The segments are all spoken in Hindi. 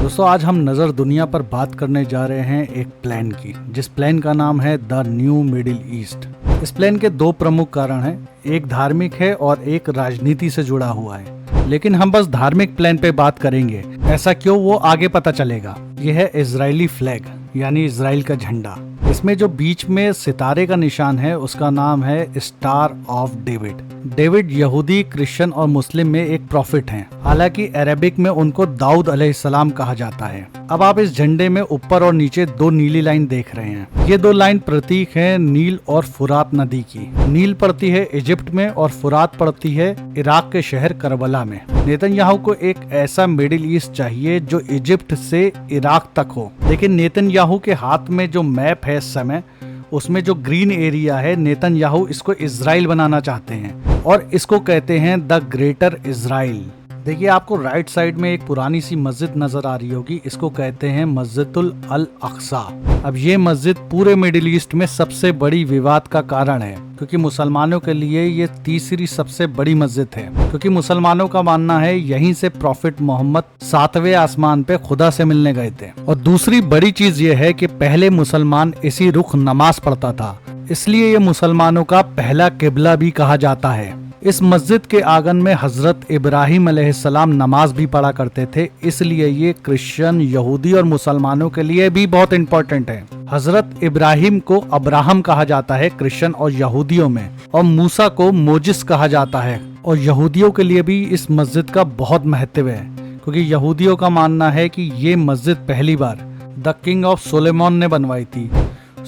दोस्तों आज हम नज़र दुनिया पर बात करने जा रहे हैं एक प्लान की, जिस प्लान का नाम है द न्यू मिडिल ईस्ट। इस प्लान के दो प्रमुख कारण हैं, एक धार्मिक है और एक राजनीति से जुड़ा हुआ है। लेकिन हम बस धार्मिक प्लान पे बात करेंगे, ऐसा क्यों वो आगे पता चलेगा। यह है इजरायली फ्लैग यानी इजराइल का झंडा। इसमें जो बीच में सितारे का निशान है उसका नाम है स्टार ऑफ डेविड। डेविड यहूदी, क्रिश्चियन और मुस्लिम में एक प्रॉफिट हैं। हालांकि अरेबिक में उनको दाऊद अलैहिस्सलाम कहा जाता है। अब आप इस झंडे में ऊपर और नीचे दो नीली लाइन देख रहे हैं। ये दो लाइन प्रतीक है नील और फुरात नदी की। नील पड़ती है इजिप्ट में और फुरात पड़ती है इराक के शहर करबला में। नेतन्याहू को एक ऐसा मिडिल ईस्ट चाहिए जो इजिप्ट से इराक तक हो, लेकिन नेतन्याहू के हाथ में जो मैप है इस समय उसमें जो ग्रीन एरिया है, नेतन्याहू इसको इजराइल बनाना चाहते हैं और इसको कहते हैं द ग्रेटर इजराइल। देखिए आपको राइट साइड में एक पुरानी सी मस्जिद नजर आ रही होगी, इसको कहते हैं मस्जिदुल अल अक्सा। अब ये मस्जिद पूरे मिडिल ईस्ट में सबसे बड़ी विवाद का कारण है, क्योंकि मुसलमानों के लिए ये तीसरी सबसे बड़ी मस्जिद है। क्योंकि मुसलमानों का मानना है यहीं से प्रॉफिट मोहम्मद 7वें आसमान पे खुदा से मिलने गए थे। और दूसरी बड़ी चीज ये है कि पहले मुसलमान इसी रुख नमाज पढ़ता था, इसलिए ये मुसलमानों का पहला किबला भी कहा जाता है। इस मस्जिद के आंगन में हजरत इब्राहिम अलैहिस्सलाम नमाज भी पढ़ा करते थे, इसलिए ये क्रिश्चियन, यहूदी और मुसलमानों के लिए भी बहुत इम्पोर्टेंट है। हजरत इब्राहिम को अब्राहम कहा जाता है क्रिश्चियन और यहूदियों में, और मूसा को मोजिस कहा जाता है। और यहूदियों के लिए भी इस मस्जिद का बहुत महत्व है, क्योंकि यहूदियों का मानना है कि ये मस्जिद पहली बार द किंग ऑफ सोलेमॉन ने बनवाई थी।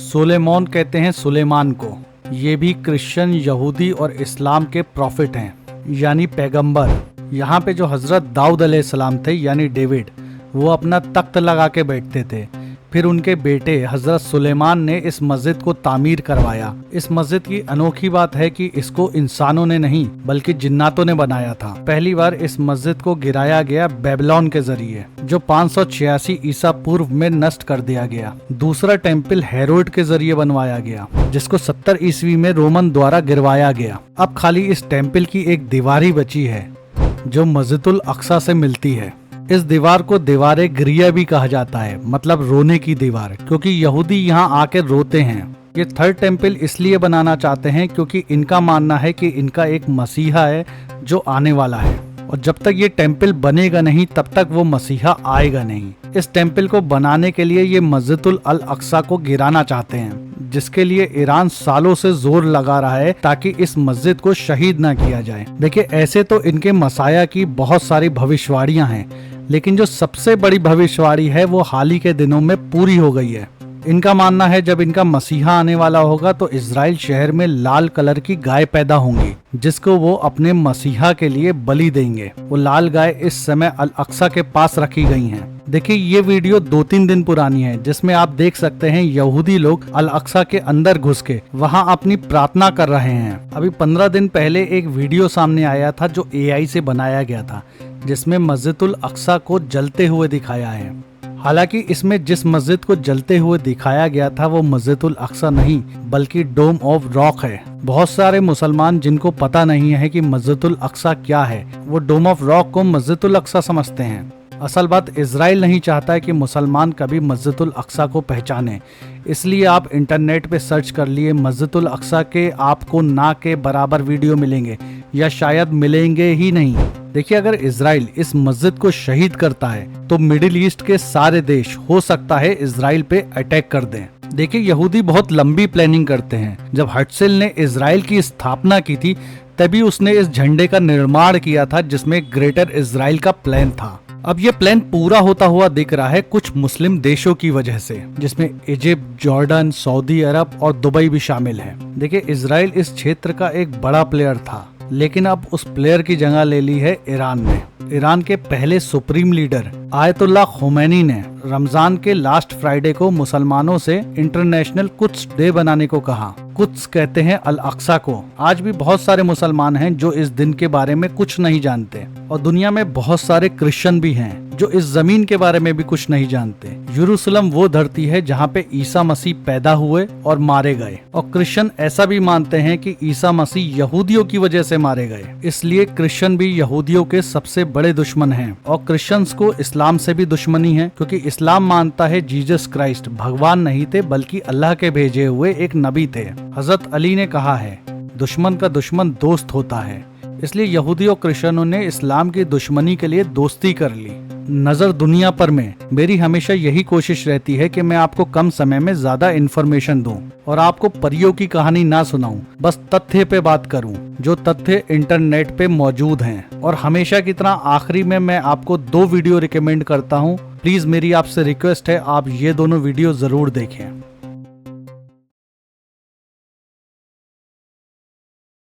सोलेमॉन कहते हैं सुलेमान को। ये भी क्रिश्चियन, यहूदी और इस्लाम के प्रॉफिट हैं, यानी पैगंबर। यहाँ पे जो हजरत दाऊद अलैहिस्सलाम थे यानी डेविड, वो अपना तख्त लगा के बैठते थे। फिर उनके बेटे हजरत सुलेमान ने इस मस्जिद को तामीर करवाया। इस मस्जिद की अनोखी बात है कि इसको इंसानों ने नहीं बल्कि जिन्नातों ने बनाया था। पहली बार इस मस्जिद को गिराया गया बेबीलोन के जरिए, जो 586 ईसा पूर्व में नष्ट कर दिया गया। दूसरा टेम्पल हेरोड के जरिए बनवाया गया, जिसको 70 ईस्वी में रोमन द्वारा गिरवाया गया। अब खाली इस टेम्पल की एक दीवार ही बची है जो मस्जिदुल अक्सा से मिलती है। इस दीवार को दीवारे ग्रिया भी कहा जाता है, मतलब रोने की दीवार, क्योंकि यहूदी यहाँ आकर रोते हैं। ये थर्ड टेम्पल इसलिए बनाना चाहते हैं क्योंकि इनका मानना है कि इनका एक मसीहा है जो आने वाला है, और जब तक ये टेम्पल बनेगा नहीं तब तक वो मसीहा आएगा नहीं। इस टेम्पल को बनाने के लिए ये मस्जिदुल अल अक्सा को गिराना चाहते हैं, जिसके लिए ईरान सालों से जोर लगा रहा है ताकि इस मस्जिद को शहीद ना किया जाए। देखिए ऐसे तो इनके मसाया की बहुत सारी भविष्यवाणियां हैं, लेकिन जो सबसे बड़ी भविष्यवाणी है वो हाल ही के दिनों में पूरी हो गई है। इनका मानना है जब इनका मसीहा आने वाला होगा तो इजराइल शहर में लाल कलर की गाय पैदा होंगी, जिसको वो अपने मसीहा के लिए बलि देंगे। वो लाल गाय इस समय अल अक्सा के पास रखी गई हैं। देखिए ये वीडियो 2-3 दिन पुरानी है, जिसमें आप देख सकते हैं यहूदी लोग अल अक्सा के अंदर घुस के वहाँ अपनी प्रार्थना कर रहे हैं। अभी 15 दिन पहले एक वीडियो सामने आया था जो AI से बनाया गया था, जिसमें मस्जिदुल अक्सा को जलते हुए दिखाया है। हालांकि इसमें जिस मस्जिद को जलते हुए दिखाया गया था वो मस्जिदुल अक्सा नहीं बल्कि डोम ऑफ रॉक है। बहुत सारे मुसलमान जिनको पता नहीं है कि मस्जिदुल अक्सा क्या है, वो डोम ऑफ रॉक को मस्जिदुल अक्सा समझते हैं। असल बात इजराइल नहीं चाहता है कि मुसलमान कभी मस्जिदुल अक्सा को पहचाने, इसलिए आप इंटरनेट पे सर्च कर लिए मस्जिदुल अक्सा के, आपको ना के बराबर वीडियो मिलेंगे या शायद मिलेंगे ही नहीं। देखिए अगर इजराइल इस मस्जिद को शहीद करता है तो मिडिल ईस्ट के सारे देश हो सकता है इजराइल पे अटैक कर दें। देखिए यहूदी बहुत लंबी प्लानिंग करते हैं। जब हर्टजेल ने इजराइल की स्थापना की थी तभी उसने इस झंडे का निर्माण किया था, जिसमें ग्रेटर इजराइल का प्लान था। अब ये प्लान पूरा होता हुआ दिख रहा है कुछ मुस्लिम देशों की वजह से, जिसमें इजिप्ट, जॉर्डन, सऊदी अरब और दुबई भी शामिल है। देखिए इजराइल इस क्षेत्र का एक बड़ा प्लेयर था, लेकिन अब उस प्लेयर की जगह ले ली है ईरान ने। ईरान के पहले सुप्रीम लीडर आयतुल्लाह खोमैनी ने रमजान के लास्ट फ्राइडे को मुसलमानों से इंटरनेशनल कुद्स डे बनाने को कहा। कुद्स कहते हैं अल अक्सा को। आज भी बहुत सारे मुसलमान हैं जो इस दिन के बारे में कुछ नहीं जानते, और दुनिया में बहुत सारे क्रिश्चियन भी हैं जो इस जमीन के बारे में भी कुछ नहीं जानते। यरूशलेम वो धरती है जहाँ पे ईसा मसीह पैदा हुए और मारे गए, और क्रिश्चियन ऐसा भी मानते हैं कि ईसा मसीह यहूदियों की वजह से मारे गए, इसलिए क्रिश्चियन भी यहूदियों के सबसे बड़े दुश्मन हैं और क्रिश्चियंस को इस्लाम इस्लाम से भी दुश्मनी है, क्योंकि इस्लाम मानता है जीसस क्राइस्ट भगवान नहीं थे बल्कि अल्लाह के भेजे हुए एक नबी थे। हजरत अली ने कहा है दुश्मन का दुश्मन दोस्त होता है, इसलिए यहूदी और क्रिश्चियनों ने इस्लाम की दुश्मनी के लिए दोस्ती कर ली। नजर दुनिया पर में मेरी हमेशा यही कोशिश रहती है कि मैं आपको कम समय में ज्यादा इन्फॉर्मेशन दूं और आपको परियों की कहानी ना सुनाऊं, बस तथ्य पे बात करूं, जो तथ्य इंटरनेट पे मौजूद हैं। और हमेशा की तरह आखिरी में मैं आपको 2 वीडियो रिकमेंड करता हूं। प्लीज मेरी आपसे रिक्वेस्ट है, आप ये दोनों वीडियो जरूर देखें।